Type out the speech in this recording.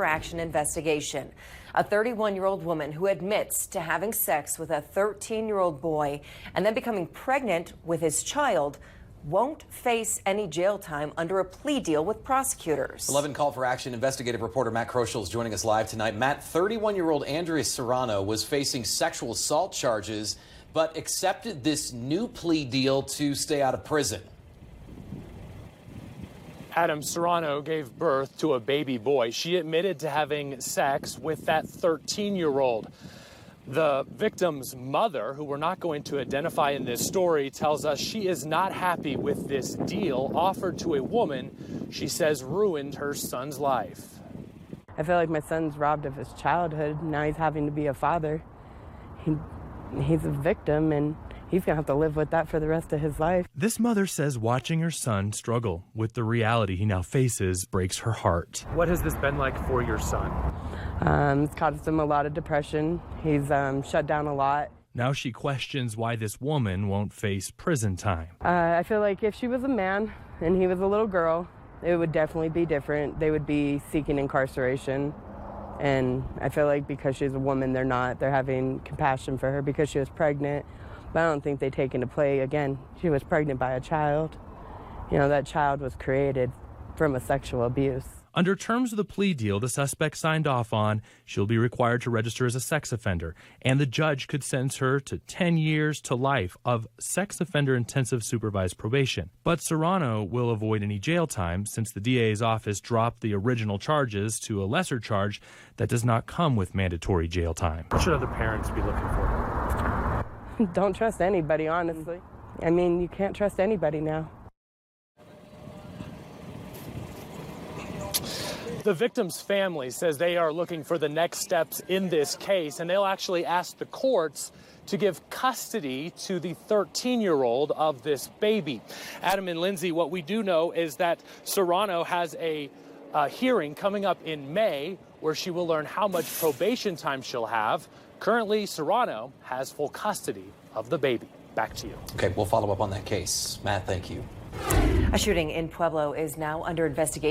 action investigation. A 31-year-old woman who admits to having sex with a 13-year-old boy and then becoming pregnant with his child won't face any jail time under a plea deal with prosecutors. 11 Call for Action investigative reporter Matt Kroschel is joining us live tonight. Matt, 31-year-old Andrea Serrano was facing sexual assault charges but accepted this new plea deal to stay out of prison. Adam, Serrano gave birth to a baby boy. She admitted to having sex with that 13-year-old. The victim's mother, who we're not going to identify in this story, tells us she is not happy with this deal offered to a woman she says ruined her son's life. I feel like my son's robbed of his childhood. Now he's having to be a father. He's a victim, and he's going to have to live with that for the rest of his life. This mother says watching her son struggle with the reality he now faces breaks her heart. What has this been like for your son? It's caused him a lot of depression. He's shut down a lot. Now she questions why this woman won't face prison time. I feel like if she was a man and he was a little girl, it would definitely be different. They would be seeking incarceration. And I feel like because she's a woman, they're not. They're having compassion for her because she was pregnant. But I don't think they take into play, again, she was pregnant by a child. You know, that child was created from a sexual abuse. Under terms of the plea deal the suspect signed off on, she'll be required to register as a sex offender, and the judge could sentence her to 10 years to life of sex offender intensive supervised probation. But Serrano will avoid any jail time since the DA's office dropped the original charges to a lesser charge that does not come with mandatory jail time. What should other parents be looking for? Don't trust anybody, honestly. I mean, you can't trust anybody now. The victim's family says they are looking for the next steps in this case, and they'll actually ask the courts to give custody to the 13-year-old of this baby. Adam and Lindsay, what we do know is that Serrano has a hearing coming up in May where she will learn how much probation time she'll have. Currently, Serrano has full custody of the baby. Back to you. Okay, we'll follow up on that case. Matt, thank you. A shooting in Pueblo is now under investigation.